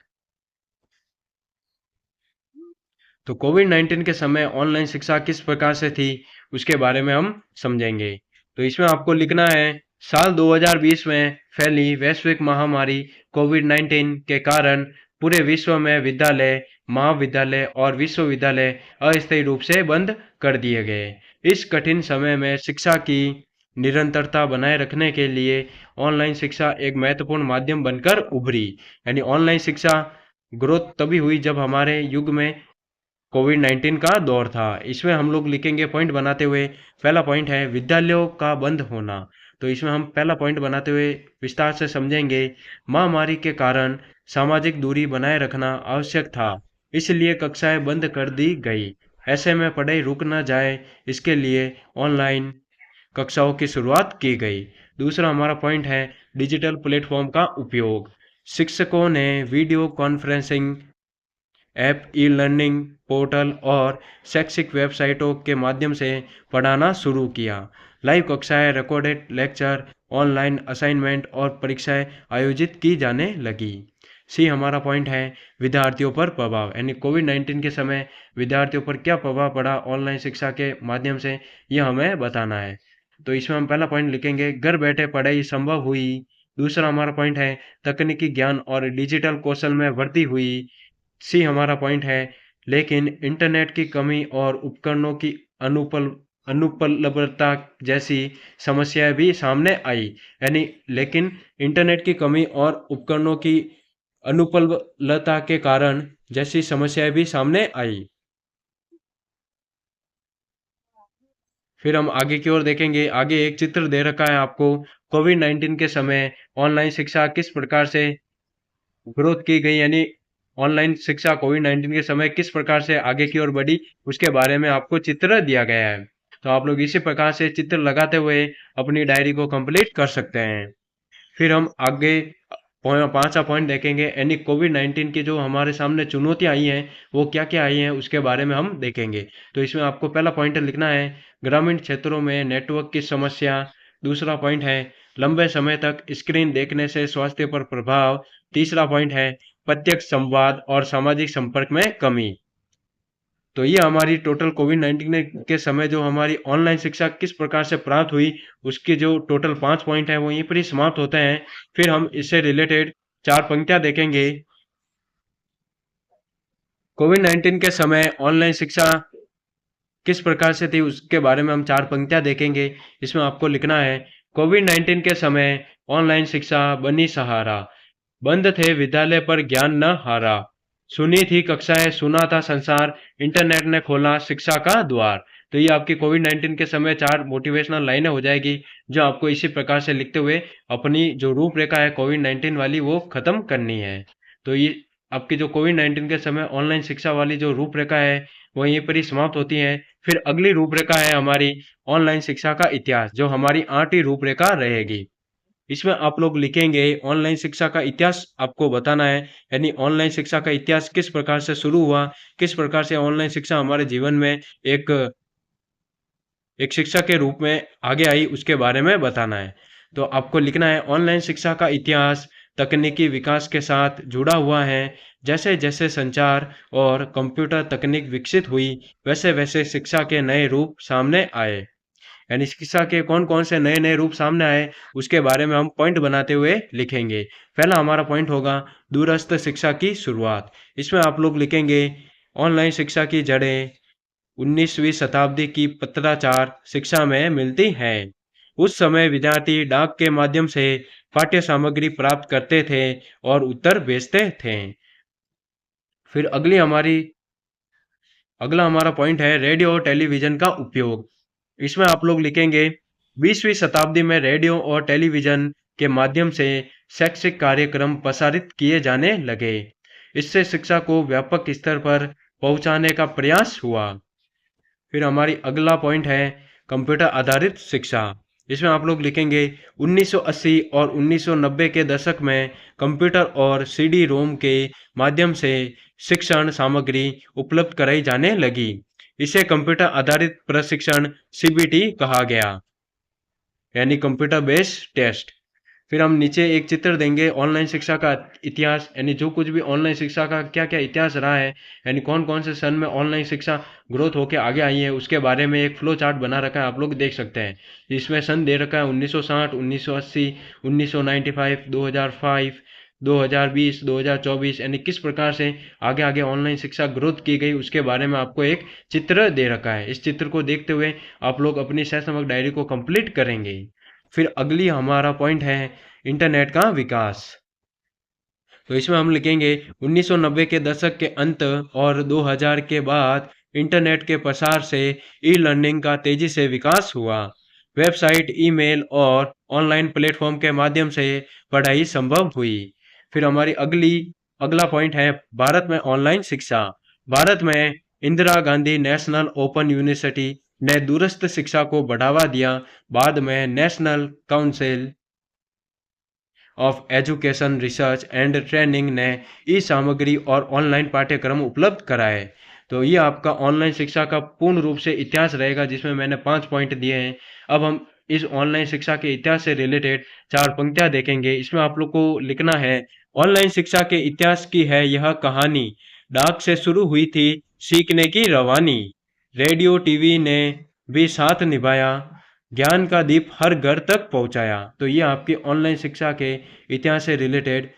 तो कोविड-19 के समय ऑनलाइन शिक्षा किस प्रकार से थी उसके बारे में हम समझेंगे। तो इसमें आपको लिखना है साल 2020 में फैली वैश्विक महामारी कोविड-19 के कारण पूरे विश्व में विद्यालय, महाविद्यालय और विश्वविद्यालय अस्थायी रूप से बंद कर दिए गए। इस कठिन समय में शिक्षा की निरंतरता बनाए रखने के लिए ऑनलाइन शिक्षा एक महत्वपूर्ण माध्यम बनकर उभरी। यानी ऑनलाइन शिक्षा ग्रोथ तभी हुई जब हमारे युग में कोविड-19 का दौर था। इसमें हम लोग लिखेंगे पॉइंट बनाते हुए, पहला पॉइंट है विद्यालयों का बंद होना। तो इसमें हम पहला पॉइंट बनाते हुए विस्तार से समझेंगे महामारी के कारण सामाजिक दूरी बनाए रखना आवश्यक था, इसलिए कक्षाएं बंद कर दी गई। ऐसे में पढ़ाई रुक न जाए इसके लिए ऑनलाइन कक्षाओं की शुरुआत की गई। दूसरा हमारा पॉइंट है डिजिटल प्लेटफॉर्म का उपयोग। शिक्षकों ने video conferencing app, e learning portal और शैक्षिक वेबसाइटों के माध्यम से पढ़ाना शुरू किया। लाइव कक्षाएं, रिकॉर्डेड लेक्चर, ऑनलाइन असाइनमेंट और परीक्षाएं आयोजित की जाने लगी। सी हमारा पॉइंट है विद्यार्थियों पर प्रभाव, यानी कोविड-19 के समय विद्यार्थियों पर क्या प्रभाव पड़ा ऑनलाइन शिक्षा के माध्यम से, ये हमें बताना है। तो इसमें हम पहला पॉइंट लिखेंगे घर बैठे पढ़ाई संभव हुई। दूसरा हमारा पॉइंट है तकनीकी ज्ञान और डिजिटल कौशल में वृद्धि हुई। सी हमारा पॉइंट है लेकिन इंटरनेट की कमी और उपकरणों की अनुपलब्धता जैसी समस्याएं भी सामने आई, यानी लेकिन इंटरनेट की कमी और उपकरणों की अनुपलब्धता के कारण जैसी समस्याएं भी सामने आई। फिर हम आगे की ओर देखेंगे। आगे एक चित्र दे रखा है आपको, कोविड-19 के समय ऑनलाइन शिक्षा किस प्रकार से ग्रोथ की गई, यानी ऑनलाइन शिक्षा कोविड-19 के समय किस प्रकार से आगे की ओर बढ़ी, उसके बारे में आपको चित्र दिया गया है। तो आप लोग इसी प्रकार से चित्र लगाते हुए अपनी डायरी को कंप्लीट कर सकते हैं। फिर हम आगे पांचवा पॉइंट देखेंगे, यानी कोविड-19 की जो हमारे सामने चुनौतियां आई हैं वो क्या क्या आई हैं उसके बारे में हम देखेंगे। तो इसमें आपको पहला पॉइंट लिखना है ग्रामीण क्षेत्रों में नेटवर्क की समस्या। दूसरा पॉइंट है लंबे समय तक स्क्रीन देखने से स्वास्थ्य पर प्रभाव। तीसरा पॉइंट है प्रत्यक्ष संवाद और सामाजिक संपर्क में कमी। तो ये हमारी टोटल कोविड-19 के समय जो हमारी ऑनलाइन शिक्षा किस प्रकार से प्राप्त हुई, उसके जो टोटल 5 पॉइंट है वो यहीं पर ही समाप्त होते हैं। फिर हम इससे रिलेटेड 4 पंक्तियां देखेंगे। कोविड-19 के समय ऑनलाइन शिक्षा किस प्रकार से थी उसके बारे में हम 4 पंक्तियां देखेंगे। इसमें आपको लिखना है कोविड-19 के समय ऑनलाइन शिक्षा बनी सहारा, बंद थे विद्यालय पर ज्ञान न हारा, सुनी थी कक्षाएं सुना था संसार, इंटरनेट ने खोला शिक्षा का द्वार। तो ये आपकी कोविड-19 के समय 4 मोटिवेशनल लाइनें हो जाएगी, जो आपको इसी प्रकार से लिखते हुए अपनी जो रूपरेखा है कोविड-19 वाली वो खत्म करनी है। तो ये आपकी जो कोविड-19 के समय ऑनलाइन शिक्षा वाली जो रूपरेखा है वो यहीं पर ही समाप्त होती है। फिर अगली रूपरेखा है हमारी ऑनलाइन शिक्षा का इतिहास, जो हमारी 8वीं रूपरेखा रहेगी। इसमें आप लोग लिखेंगे ऑनलाइन शिक्षा का इतिहास आपको बताना है, यानी ऑनलाइन शिक्षा का इतिहास किस प्रकार से शुरू हुआ, किस प्रकार से ऑनलाइन शिक्षा हमारे जीवन में एक एक शिक्षक के रूप में आगे आई उसके बारे में बताना है। तो आपको लिखना है ऑनलाइन शिक्षा का इतिहास तकनीकी विकास के साथ जुड़ा हुआ है। जैसे जैसे संचार और कंप्यूटर तकनीक विकसित हुई वैसे वैसे शिक्षा के नए रूप सामने आए, यानी शिक्षा के कौन कौन से नए नए रूप सामने आए उसके बारे में हम पॉइंट बनाते हुए लिखेंगे। पहला हमारा पॉइंट होगा दूरस्थ शिक्षा की शुरुआत। इसमें आप लोग लिखेंगे ऑनलाइन शिक्षा की जड़ें 19वीं शताब्दी की पत्राचार शिक्षा में मिलती हैं। उस समय विद्यार्थी डाक के माध्यम से पाठ्य सामग्री प्राप्त करते थे और उत्तर भेजते थे। फिर अगला हमारा पॉइंट है रेडियो और टेलीविजन का उपयोग। इसमें आप लोग लिखेंगे 20वीं शताब्दी में रेडियो और टेलीविजन के माध्यम से शैक्षिक कार्यक्रम प्रसारित किए जाने लगे। इससे शिक्षा को व्यापक स्तर पर पहुंचाने का प्रयास हुआ। फिर हमारी अगला पॉइंट है कंप्यूटर आधारित शिक्षा। इसमें आप लोग लिखेंगे 1980 और 1990 के दशक में कंप्यूटर और सीडी रोम के माध्यम से शिक्षण सामग्री उपलब्ध कराई जाने लगी। इसे कंप्यूटर आधारित प्रशिक्षण सीबीटी कहा गया, यानी कंप्यूटर बेस्ड टेस्ट। फिर हम नीचे एक चित्र देंगे ऑनलाइन शिक्षा का इतिहास, यानी जो कुछ भी ऑनलाइन शिक्षा का क्या क्या इतिहास रहा है, यानी कौन कौन से सन में ऑनलाइन शिक्षा ग्रोथ होकर आगे आई है उसके बारे में एक फ्लो चार्ट बना रखा है, आप लोग देख सकते हैं। इसमें सन दे रखा है 1960, 1980, 1995, 2005, 2020, 2024, यानी किस प्रकार से आगे आगे ऑनलाइन शिक्षा ग्रोथ की गई उसके बारे में आपको एक चित्र दे रखा है। इस चित्र को देखते हुए आप लोग अपनी सहसंबंध डायरी को कंप्लीट करेंगे। फिर अगली हमारा पॉइंट है इंटरनेट का विकास। तो इसमें हम लिखेंगे 1990 के दशक के अंत और 2000 के बाद इंटरनेट के प्रसार से ई लर्निंग का तेजी से विकास हुआ। वेबसाइट, ईमेल और ऑनलाइन प्लेटफॉर्म के माध्यम से पढ़ाई संभव हुई। फिर हमारी अगला पॉइंट है भारत में ऑनलाइन शिक्षा। भारत में Indira Gandhi national open university ने दूरस्थ शिक्षा को बढ़ावा दिया। बाद में national council of education research and training ने ई सामग्री और ऑनलाइन पाठ्यक्रम उपलब्ध कराए। तो ये आपका ऑनलाइन शिक्षा का पूर्ण रूप से इतिहास रहेगा, जिसमें मैंने 5 पॉइंट दिए हैं। अब हम इस ऑनलाइन शिक्षा के इतिहास से रिलेटेड 4 पंक्तियाँ देखेंगे। इसमें आप लोग को लिखना है, ऑनलाइन शिक्षा के इतिहास की है यह कहानी, डाक से शुरू हुई थी सीखने की रवानी, रेडियो टीवी ने भी साथ निभाया, ज्ञान का दीप हर घर तक पहुंचाया। तो ये आपकी ऑनलाइन शिक्षा के इतिहास से रिलेटेड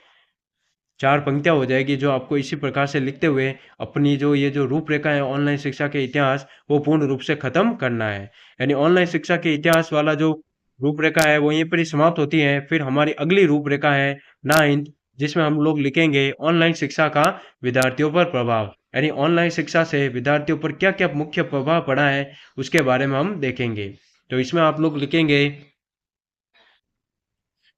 4 पंक्तियाँ हो जाएगी, जो आपको इसी प्रकार से लिखते हुए अपनी जो ये जो रूपरेखा है ऑनलाइन शिक्षा के इतिहास, वो पूर्ण रूप से खत्म करना है। यानी ऑनलाइन शिक्षा के इतिहास वाला जो रूपरेखा है वो यहीं पर ही समाप्त होती है। फिर हमारी अगली रूपरेखा है 9th, जिसमें हम लोग लिखेंगे ऑनलाइन शिक्षा का विद्यार्थियों पर प्रभाव। यानी ऑनलाइन शिक्षा से विद्यार्थियों पर क्या क्या मुख्य प्रभाव पड़ा है उसके बारे में हम देखेंगे। तो इसमें आप लोग लिखेंगे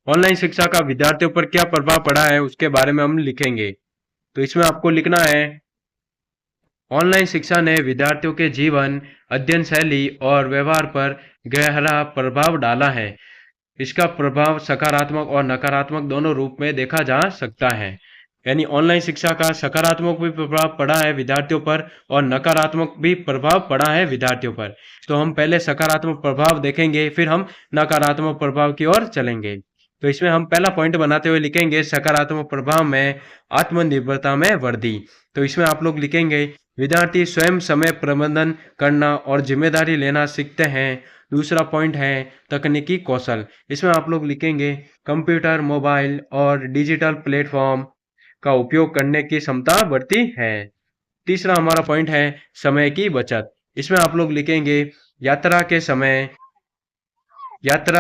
ऑनलाइन शिक्षा का विद्यार्थियों पर क्या प्रभाव पड़ा है उसके बारे में हम लिखेंगे। तो इसमें आपको लिखना है, ऑनलाइन शिक्षा ने विद्यार्थियों के जीवन, अध्ययन शैली और व्यवहार पर गहरा प्रभाव डाला है। इसका प्रभाव सकारात्मक और नकारात्मक दोनों रूप में देखा जा सकता है। यानी ऑनलाइन शिक्षा का सकारात्मक भी प्रभाव पड़ा है विद्यार्थियों पर और नकारात्मक भी प्रभाव पड़ा है विद्यार्थियों पर। तो हम पहले सकारात्मक प्रभाव देखेंगे, फिर हम नकारात्मक प्रभाव की ओर चलेंगे। तो इसमें हम पहला पॉइंट बनाते हुए लिखेंगे सकारात्मक प्रभाव में आत्मनिर्भरता में वृद्धि। तो इसमें आप लोग लिखेंगे, विद्यार्थी स्वयं समय प्रबंधन करना और जिम्मेदारी लेना सीखते हैं। दूसरा पॉइंट है तकनीकी कौशल। इसमें आप लोग लिखेंगे कंप्यूटर, मोबाइल और डिजिटल प्लेटफॉर्म का उपयोग करने की क्षमता बढ़ती है। तीसरा हमारा पॉइंट है समय की बचत। इसमें आप लोग लिखेंगे यात्रा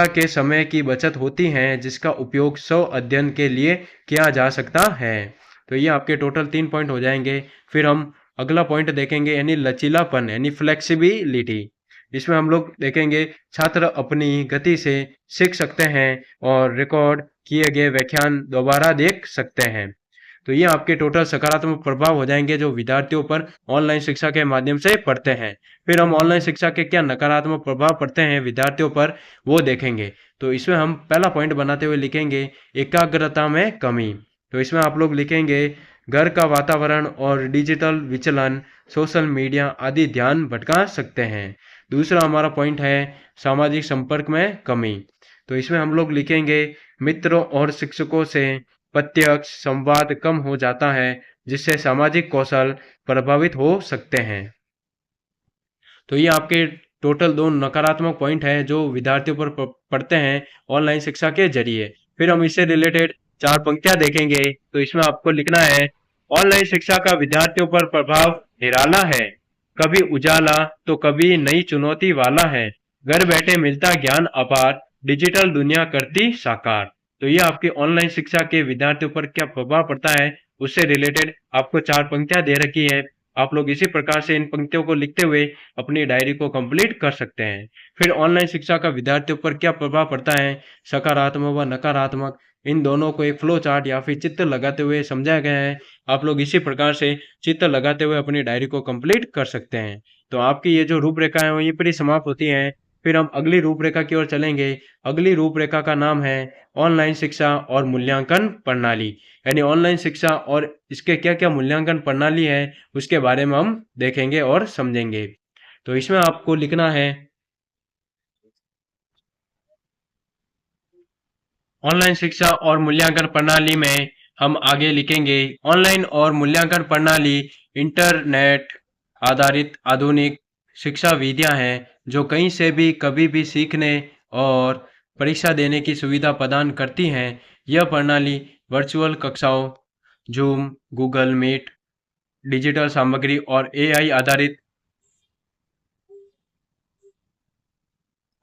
के समय की बचत होती है, जिसका उपयोग स्व अध्ययन के लिए किया जा सकता है। तो ये आपके टोटल 3 पॉइंट हो जाएंगे। फिर हम अगला पॉइंट देखेंगे यानी लचीलापन यानी फ्लेक्सिबिलिटी। इसमें हम लोग देखेंगे छात्र अपनी गति से सीख सकते हैं और रिकॉर्ड किए गए व्याख्यान दोबारा देख सकते हैं। तो ये आपके टोटल सकारात्मक प्रभाव हो जाएंगे जो विद्यार्थियों पर ऑनलाइन शिक्षा के माध्यम से पड़ते हैं। फिर हम ऑनलाइन शिक्षा के क्या नकारात्मक प्रभाव पड़ते हैं विद्यार्थियों पर वो देखेंगे। तो इसमें हम पहला पॉइंट बनाते हुए लिखेंगे एकाग्रता में कमी। तो इसमें आप लोग लिखेंगे घर का वातावरण और डिजिटल विचलन, सोशल मीडिया आदि ध्यान भटका सकते हैं। दूसरा हमारा पॉइंट है सामाजिक संपर्क में कमी। तो इसमें हम लोग लिखेंगे मित्रों और शिक्षकों से प्रत्यक्ष संवाद कम हो जाता है, जिससे सामाजिक कौशल प्रभावित हो सकते हैं। तो ये आपके टोटल 2 नकारात्मक पॉइंट हैं जो विद्यार्थियों पर पड़ते हैं ऑनलाइन शिक्षा के जरिए। फिर हम इससे रिलेटेड 4 पंक्तियां देखेंगे। तो इसमें आपको लिखना है, ऑनलाइन शिक्षा का विद्यार्थियों पर प्रभाव निराला है, कभी उजाला तो कभी नई चुनौती वाला है, घर बैठे मिलता ज्ञान अपार, डिजिटल दुनिया करती साकार। तो ये आपकी ऑनलाइन शिक्षा के विद्यार्थियों पर क्या प्रभाव पड़ता है उससे रिलेटेड आपको 4 पंक्तियां दे रखी है। आप लोग इसी प्रकार से इन पंक्तियों को लिखते हुए अपनी डायरी को कंप्लीट कर सकते हैं। फिर ऑनलाइन शिक्षा का विद्यार्थियों पर क्या प्रभाव पड़ता है, सकारात्मक व नकारात्मक, इन दोनों को एक फ्लो चार्ट या फिर चित्र लगाते हुए समझाया गया है। आप लोग इसी प्रकार से चित्र लगाते हुए अपनी डायरी को कंप्लीट कर सकते हैं। तो आपकी ये जो रूपरेखा है वो यहीं पर ही समाप्त होती है। फिर हम अगली रूपरेखा की ओर चलेंगे। अगली रूपरेखा का नाम है ऑनलाइन शिक्षा और मूल्यांकन प्रणाली। यानी ऑनलाइन शिक्षा और इसके क्या क्या मूल्यांकन प्रणाली है उसके बारे में हम देखेंगे और समझेंगे। तो इसमें आपको लिखना है, ऑनलाइन शिक्षा और मूल्यांकन प्रणाली में हम आगे लिखेंगे ऑनलाइन और मूल्यांकन प्रणाली इंटरनेट आधारित आधुनिक शिक्षा विधियां हैं जो कहीं से भी कभी भी सीखने और परीक्षा देने की सुविधा प्रदान करती हैं। यह प्रणाली वर्चुअल कक्षाओं, जूम, गूगल मीट, डिजिटल सामग्री और एआई आधारित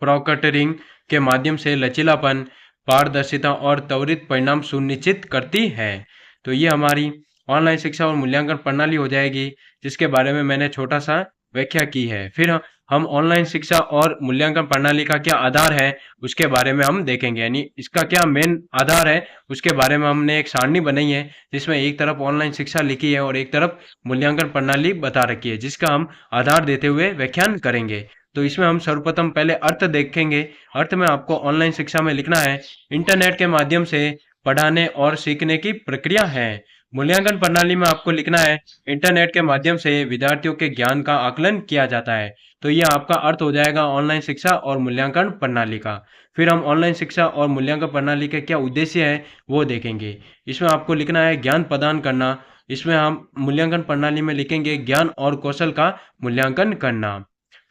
प्रॉक्टरिंग के माध्यम से लचीलापन, पारदर्शिता और त्वरित परिणाम सुनिश्चित करती है। तो ये हमारी ऑनलाइन शिक्षा और मूल्यांकन प्रणाली हो जाएगी, जिसके बारे में मैंने छोटा सा व्याख्या की है। फिर हम ऑनलाइन शिक्षा और मूल्यांकन प्रणाली का क्या आधार है उसके बारे में हम देखेंगे। यानी इसका क्या मेन आधार है उसके बारे में हमने एक सारणी बनाई है, जिसमें एक तरफ ऑनलाइन शिक्षा लिखी है और एक तरफ मूल्यांकन प्रणाली बता रखी है, जिसका हम आधार देते हुए व्याख्यान करेंगे। तो इसमें हम सर्वप्रथम पहले अर्थ देखेंगे। अर्थ में आपको ऑनलाइन शिक्षा में लिखना है, इंटरनेट के माध्यम से पढ़ाने और सीखने की प्रक्रिया है। मूल्यांकन प्रणाली में आपको लिखना है, इंटरनेट के माध्यम से विद्यार्थियों के ज्ञान का आकलन किया जाता है। तो ये आपका अर्थ हो जाएगा ऑनलाइन शिक्षा और मूल्यांकन प्रणाली का। फिर हम ऑनलाइन शिक्षा और मूल्यांकन प्रणाली के क्या उद्देश्य है वो देखेंगे। इसमें आपको लिखना है ज्ञान प्रदान करना। इसमें हम मूल्यांकन प्रणाली में लिखेंगे ज्ञान और कौशल का मूल्यांकन करना।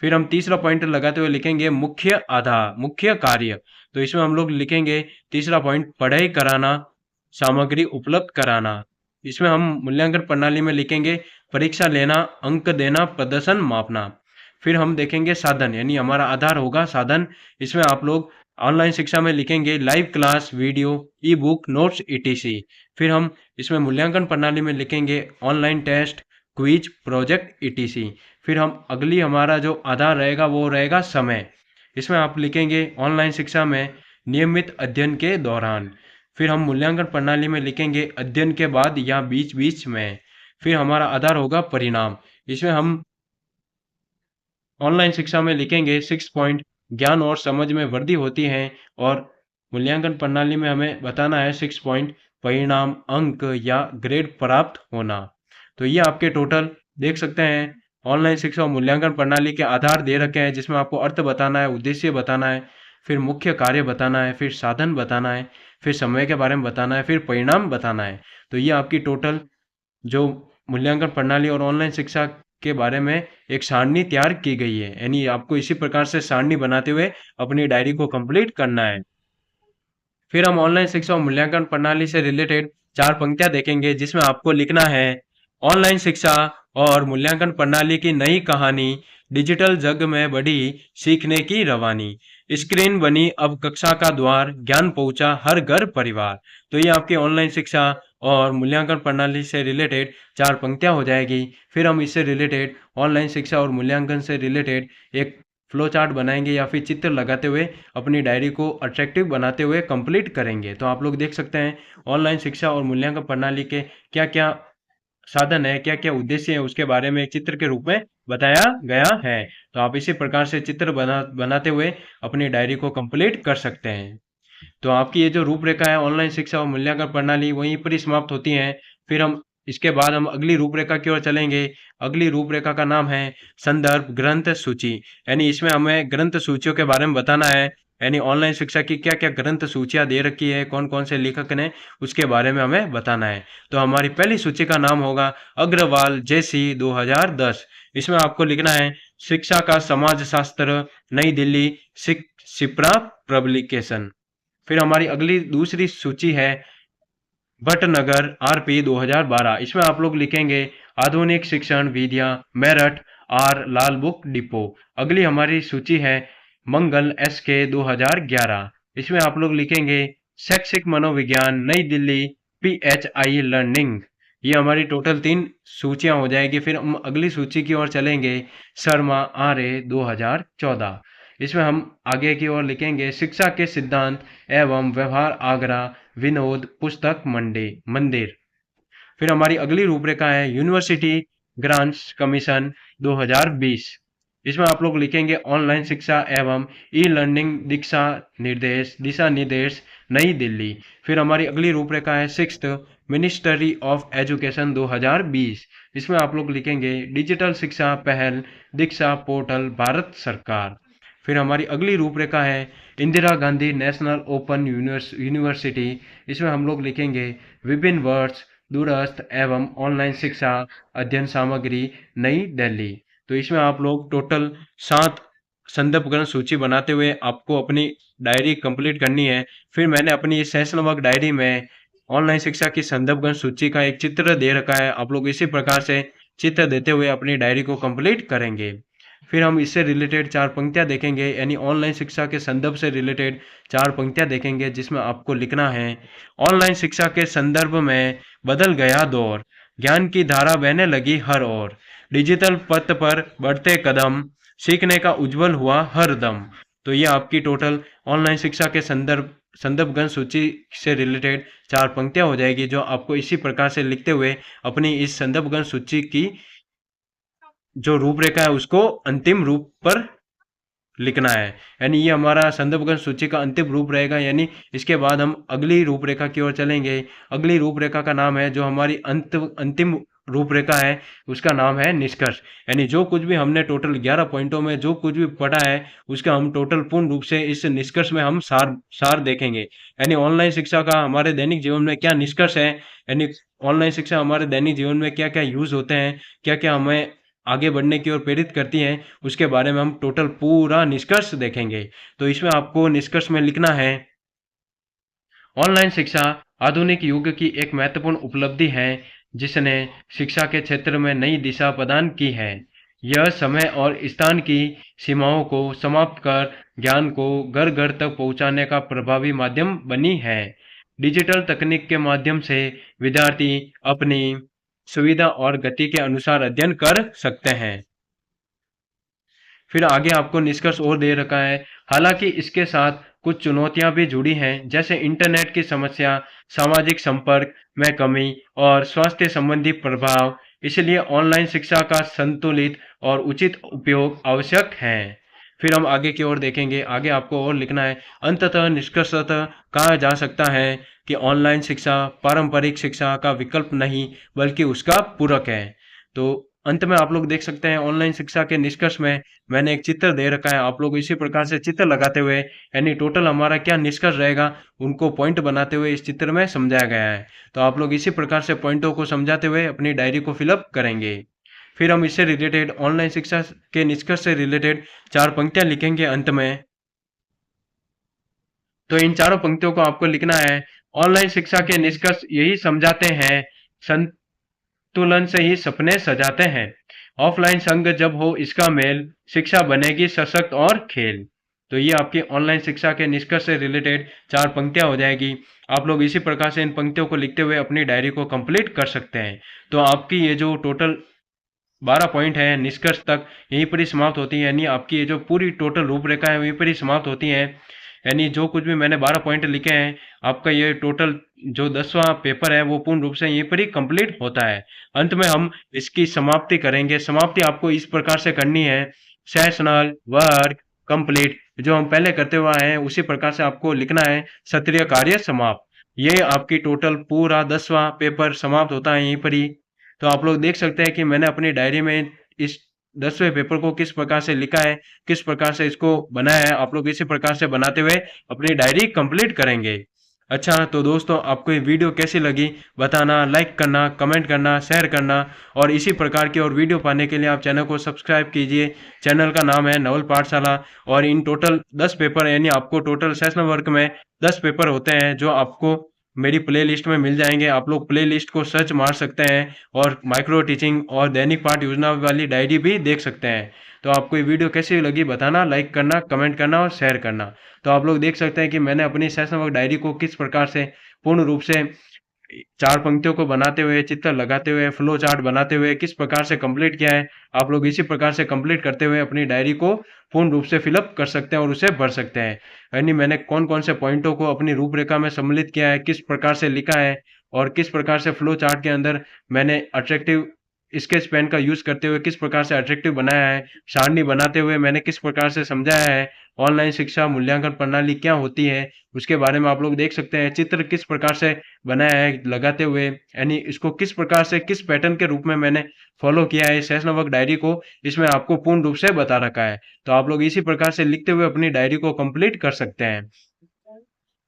फिर हम तीसरा पॉइंट लगाते हुए लिखेंगे मुख्य आधार, मुख्य कार्य। तो इसमें हम लोग लिखेंगे तीसरा पॉइंट पढ़ाई कराना, सामग्री उपलब्ध कराना। इसमें हम मूल्यांकन प्रणाली में लिखेंगे परीक्षा लेना, अंक देना, प्रदर्शन मापना। फिर हम देखेंगे साधन, यानी हमारा आधार होगा साधन। इसमें आप लोग ऑनलाइन शिक्षा में लिखेंगे live class, video, e book, notes, ETC. फिर हम इसमें मूल्यांकन प्रणाली में लिखेंगे online test, quiz, project, ETC. फिर हम अगली हमारा जो आधार रहेगा वो रहेगा समय। इसमें आप लिखेंगे ऑनलाइन शिक्षा में नियमित अध्ययन के दौरान। फिर हम मूल्यांकन प्रणाली में लिखेंगे अध्ययन के बाद या बीच बीच में। फिर हमारा आधार होगा परिणाम। इसमें हम ऑनलाइन शिक्षा में लिखेंगे 6 पॉइंट ज्ञान और समझ में वृद्धि होती है, और मूल्यांकन प्रणाली में हमें बताना है 6 पॉइंट परिणाम, अंक या ग्रेड प्राप्त होना। तो ये आपके टोटल देख सकते हैं ऑनलाइन शिक्षा और मूल्यांकन प्रणाली के आधार दे रखे हैं, जिसमें आपको अर्थ बताना है, उद्देश्य बताना है, फिर मुख्य कार्य बताना है, फिर साधन बताना है, फिर समय के बारे में बताना है, फिर परिणाम बताना है। तो ये आपकी टोटल जो मूल्यांकन प्रणाली और ऑनलाइन शिक्षा के बारे में एक सारणी तैयार की गई है, यानी आपको इसी प्रकार से सारणी बनाते हुए अपनी डायरी को कंप्लीट करना है। फिर हम ऑनलाइन शिक्षा और मूल्यांकन प्रणाली से रिलेटेड 4 पंक्तियां देखेंगे, जिसमें आपको लिखना है ऑनलाइन शिक्षा और मूल्यांकन प्रणाली की नई कहानी, डिजिटल जग में बढ़ी सीखने की रवानी, स्क्रीन बनी अब कक्षा का द्वार, ज्ञान पहुंचा हर घर परिवार। तो ये आपकी ऑनलाइन शिक्षा और मूल्यांकन प्रणाली से रिलेटेड 4 पंक्तियां हो जाएगी। फिर हम इससे रिलेटेड ऑनलाइन शिक्षा और मूल्यांकन से रिलेटेड एक फ्लो चार्ट बनाएंगे या फिर चित्र लगाते हुए अपनी डायरी को अट्रैक्टिव बनाते हुए कंप्लीट करेंगे। तो आप लोग देख सकते हैं ऑनलाइन शिक्षा और मूल्यांकन प्रणाली के क्या क्या साधन है, क्या क्या उद्देश्य है, उसके बारे में एक चित्र के रूप में बताया गया है। तो आप इसी प्रकार से चित्र बनाते हुए अपनी डायरी को कंप्लीट कर सकते हैं। तो आपकी ये जो रूपरेखा है ऑनलाइन शिक्षा और मूल्यांकन प्रणाली वहीं पर ही समाप्त होती है। फिर हम इसके बाद हम अगली रूपरेखा की ओर चलेंगे। अगली रूपरेखा का नाम है संदर्भ ग्रंथ सूची, यानी इसमें हमें ग्रंथ सूचियों के बारे में बताना है, यानी ऑनलाइन शिक्षा की क्या क्या ग्रंथ सूचियां दे रखी है, कौन कौन से लेखक ने, उसके बारे में हमें बताना है। तो हमारी पहली सूची का नाम होगा अग्रवाल जेसी 2010। इसमें आपको लिखना है शिक्षा का समाज शास्त्र, नई दिल्ली, शिप्रा पब्लिकेशन। फिर हमारी अगली दूसरी सूची है भटनगर आरपी 2012। इसमें आप लोग लिखेंगे आधुनिक शिक्षण विधियां, Meerut, R Lal book depot. अगली हमारी सूची है मंगल एसके 2011। इसमें आप लोग लिखेंगे शैक्षिक मनोविज्ञान, नई दिल्ली, पीएचआई लर्निंग। ये हमारी टोटल 3 सूचियां हो जाएगी। फिर हम अगली सूची की ओर चलेंगे शर्मा आर ए 2014। इसमें हम आगे की ओर लिखेंगे शिक्षा के सिद्धांत एवं व्यवहार आगरा, विनोद पुस्तक मंदिर। फिर हमारी अगली रूपरेखा है यूनिवर्सिटी ग्रांट्स कमीशन 2020। इसमें आप लोग लिखेंगे ऑनलाइन शिक्षा एवं ई लर्निंग दिशा निर्देश नई दिल्ली। फिर हमारी अगली रूपरेखा है 6th मिनिस्ट्री ऑफ एजुकेशन 2020। इसमें आप लोग लिखेंगे डिजिटल शिक्षा पहल, दीक्षा पोर्टल, भारत सरकार। फिर हमारी अगली रूपरेखा है Indira Gandhi national open university. इसमें हम लोग लिखेंगे विभिन्न वर्ड्स, दूरस्थ एवं ऑनलाइन शिक्षा अध्ययन सामग्री, नई दिल्ली। तो इसमें आप लोग टोटल 7 संदर्भ ग्रंथ सूची बनाते हुए आपको अपनी डायरी कंप्लीट करनी है। फिर मैंने अपनी इस सेशन वर्क डायरी में ऑनलाइन शिक्षा की संदर्भ ग्रंथ सूची का एक चित्र दे रखा है। आप लोग इसी प्रकार से चित्र देते हुए अपनी डायरी को कंप्लीट करेंगे। फिर हम इससे रिलेटेड 4 पंक्तियां देखेंगे, यानी ऑनलाइन शिक्षा के संदर्भ से रिलेटेड 4 पंक्तियां देखेंगे, जिसमें आपको लिखना है ऑनलाइन शिक्षा के संदर्भ में बदल गया दौर, ज्ञान की धारा बहने लगी हर ओर, डिजिटल पथ पर बढ़ते कदम, सीखने का उज्जवल हुआ हर दम। तो ये आपकी टोटल ऑनलाइन शिक्षा के संदर्भ ग्रंथ सूची से रिलेटेड 4 पंक्तियां हो जाएगी, जो आपको इसी प्रकार से लिखते हुए अपनी इस संदर्भ ग्रंथ सूची की जो रूपरेखा है उसको अंतिम रूप पर लिखना है। यानी ये हमारा संदर्भगत सूची का अंतिम रूप रहेगा। यानी इसके बाद हम अगली रूपरेखा की ओर चलेंगे। अगली रूपरेखा का नाम है, जो हमारी अंतिम रूपरेखा है, उसका नाम है निष्कर्ष। यानी जो कुछ भी हमने टोटल 11 पॉइंटों में जो कुछ भी पढ़ा है, उसका हम टोटल पूर्ण रूप से इस निष्कर्ष में हम सार देखेंगे। यानी ऑनलाइन शिक्षा का हमारे दैनिक जीवन में क्या निष्कर्ष है, यानी ऑनलाइन शिक्षा हमारे दैनिक जीवन में क्या क्या यूज होते हैं, क्या क्या हमें आगे बढ़ने की ओर प्रेरित करती हैं, उसके बारे में हम टोटल पूरा निष्कर्ष देखेंगे। तो इसमें आपको निष्कर्ष में लिखना है, ऑनलाइन शिक्षा आधुनिक युग की एक महत्वपूर्ण उपलब्धि है जिसने शिक्षा के क्षेत्र में नई दिशा प्रदान की है। यह समय और स्थान की सीमाओं को समाप्त कर ज्ञान को घर घर तक पहुंचाने का प्रभावी माध्यम बनी है। डिजिटल तकनीक के माध्यम से विद्यार्थी अपनी सुविधा और गति के अनुसार अध्ययन कर सकते हैं। फिर आगे आपको निष्कर्ष और दे रखा है, हालांकि इसके साथ कुछ चुनौतियां भी जुड़ी हैं, जैसे इंटरनेट की समस्या, सामाजिक संपर्क में कमी और स्वास्थ्य संबंधी प्रभाव। इसलिए ऑनलाइन शिक्षा का संतुलित और उचित उपयोग आवश्यक है। फिर हम आगे की ओर देखेंगे। आगे आपको और लिखना है, अंततः निष्कर्षतः कहा जा सकता है कि ऑनलाइन शिक्षा पारंपरिक शिक्षा का विकल्प नहीं बल्कि उसका पूरक है। तो अंत में आप लोग देख सकते हैं, ऑनलाइन शिक्षा के निष्कर्ष में मैंने एक चित्र दे रखा है। आप लोग इसी प्रकार से चित्र लगाते हुए, यानी टोटल हमारा क्या निष्कर्ष रहेगा, उनको पॉइंट बनाते हुए इस चित्र में समझाया गया है। तो आप लोग इसी प्रकार से पॉइंटों को समझाते हुए अपनी डायरी को फिलअप करेंगे। फिर हम इससे रिलेटेड, ऑनलाइन शिक्षा के निष्कर्ष से रिलेटेड 4 पंक्तियां लिखेंगे अंत में। तो इन चारों पंक्तियों को आपको लिखना है, ऑनलाइन शिक्षा के निष्कर्ष यही समझाते हैं, संतुलन से ही सपने सजाते हैं। ऑफलाइन संग जब हो इसका मेल, शिक्षा बनेगी सशक्त और खेल। तो ये आपकी ऑनलाइन शिक्षा के निष्कर्ष से रिलेटेड 4 पंक्तियां हो जाएगी। आप लोग इसी प्रकार से इन पंक्तियों को लिखते हुए अपनी डायरी को कंप्लीट कर सकते हैं। तो आपकी ये जो टोटल 12 पॉइंट है निष्कर्ष तक, यहीं पर ही समाप्त होती है। यानी आपकी ये जो पूरी टोटल रूपरेखा है वहीं पर ही समाप्त होती है। यानी जो कुछ भी मैंने 12 पॉइंट लिखे हैं, आपका ये टोटल जो 10वां पेपर है वो पूर्ण रूप से यहीं पर ही कंप्लीट होता है। अंत में हम इसकी समाप्ति करेंगे। समाप्ति आपको इस प्रकार से करनी है, सेशनल वर्क कंप्लीट, जो हम पहले करते हुए आए हैं उसी प्रकार से आपको लिखना है, सत्रीय कार्य समाप्त। ये आपकी टोटल पूरा 10वां पेपर समाप्त होता है यहीं पर ही। तो आप लोग देख सकते हैं कि मैंने अपनी डायरी में इस 10वें पेपर को किस प्रकार से लिखा है, किस प्रकार से इसको बनाया है। आप लोग इसी प्रकार से बनाते हुए अपनी डायरी कंप्लीट करेंगे। अच्छा, तो दोस्तों आपको ये वीडियो कैसी लगी बताना, लाइक करना, कमेंट करना, शेयर करना, और इसी प्रकार की और वीडियो पाने के लिए आप चैनल को सब्सक्राइब कीजिए। चैनल का नाम है नवल पाठशाला। और इन टोटल 10 पेपर, यानी आपको टोटल सेशनल वर्क में 10 पेपर होते हैं जो आपको मेरी प्लेलिस्ट में मिल जाएंगे। आप लोग प्लेलिस्ट को सर्च मार सकते हैं और माइक्रो टीचिंग और दैनिक पाठ योजना वाली डायरी भी देख सकते हैं। तो आपको ये वीडियो कैसी लगी बताना, लाइक करना, कमेंट करना और शेयर करना। तो आप लोग देख सकते हैं कि मैंने अपनी सेशन वर्क डायरी को किस प्रकार से पूर्ण रूप से 4 पंक्तियों को बनाते हुए, चित्र लगाते हुए, फ्लो चार्ट बनाते हुए किस प्रकार से कंप्लीट किया है। आप लोग इसी प्रकार से कंप्लीट करते हुए अपनी डायरी को पूर्ण रूप से फिलअप कर सकते हैं और उसे भर सकते हैं। यानी मैंने कौन कौन से पॉइंटों को अपनी रूपरेखा में सम्मिलित किया है, किस प्रकार से लिखा है, और किस प्रकार से फ्लो चार्ट के अंदर मैंने अट्रैक्टिव स्केच पेन का यूज करते हुए किस प्रकार से अट्रैक्टिव बनाया है, सारणी बनाते हुए मैंने किस प्रकार से समझाया है, ऑनलाइन शिक्षा मूल्यांकन प्रणाली क्या होती है उसके बारे में आप लोग देख सकते हैं। चित्र किस प्रकार से बनाया है लगाते हुए, यानी इसको किस प्रकार से किस पैटर्न के रूप में मैंने फॉलो किया है सेशनल वर्क डायरी को, इसमें आपको पूर्ण रूप से बता रखा है। तो आप लोग इसी प्रकार से लिखते हुए अपनी डायरी को कंप्लीट कर सकते हैं।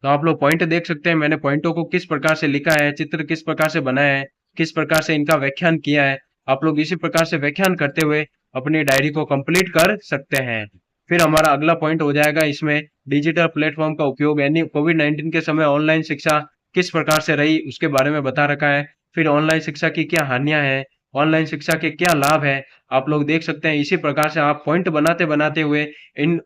तो आप लोग पॉइंट देख सकते हैं, मैंने पॉइंटों को किस प्रकार से लिखा है, चित्र किस प्रकार से बनाया है, किस प्रकार से इनका व्याख्यान किया है। आप लोग इसी प्रकार से व्याख्यान करते हुए अपनी डायरी को कंप्लीट कर सकते हैं। फिर हमारा अगला पॉइंट हो जाएगा इसमें डिजिटल प्लेटफॉर्म का उपयोग, यानी कोविड-19 के समय ऑनलाइन शिक्षा किस प्रकार से रही उसके बारे में बता रखा है। फिर ऑनलाइन शिक्षा की क्या हानियां हैं, ऑनलाइन शिक्षा के क्या लाभ है, आप लोग देख सकते हैं। इसी प्रकार से आप पॉइंट बनाते बनाते हुए इन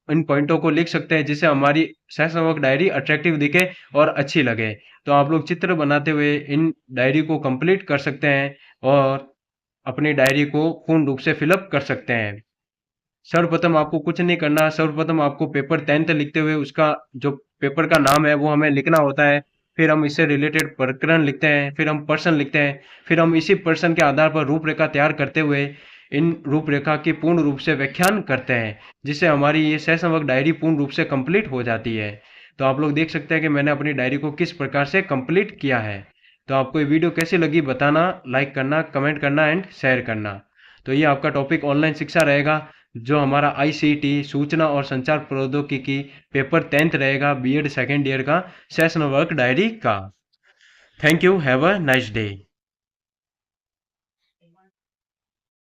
इन पॉइंटों को लिख सकते हैं जिससे हमारी सेशन वर्क डायरी अट्रैक्टिव दिखे और अच्छी लगे। तो आप लोग चित्र बनाते हुए इन डायरी को कंप्लीट कर सकते हैं और अपनी डायरी को पूर्ण रूप से फिलअप कर सकते हैं। सर्वप्रथम आपको कुछ नहीं करना, सर्वप्रथम आपको पेपर 10th लिखते हुए उसका जो पेपर का नाम है वो हमें लिखना होता है। फिर हम इससे रिलेटेड प्रकरण लिखते हैं, फिर हम पर्सन लिखते हैं, फिर हम इसी पर्सन के आधार पर रूपरेखा तैयार करते हुए इन रूपरेखा की पूर्ण रूप से व्याख्यान करते हैं, जिससे हमारी ये सेशन वर्क डायरी पूर्ण रूप से कंप्लीट हो जाती है। तो आप लोग देख सकते हैं कि मैंने अपनी डायरी को किस प्रकार से कंप्लीट किया है। तो आपको ये वीडियो कैसी लगी बताना, लाइक करना, कमेंट करना एंड शेयर करना। तो ये आपका टॉपिक ऑनलाइन शिक्षा रहेगा, जो हमारा ICT सूचना और संचार प्रौद्योगिकी पेपर 10th रहेगा बीएड सेकेंड ईयर का सेशन वर्क डायरी का। Thank you, have a nice day.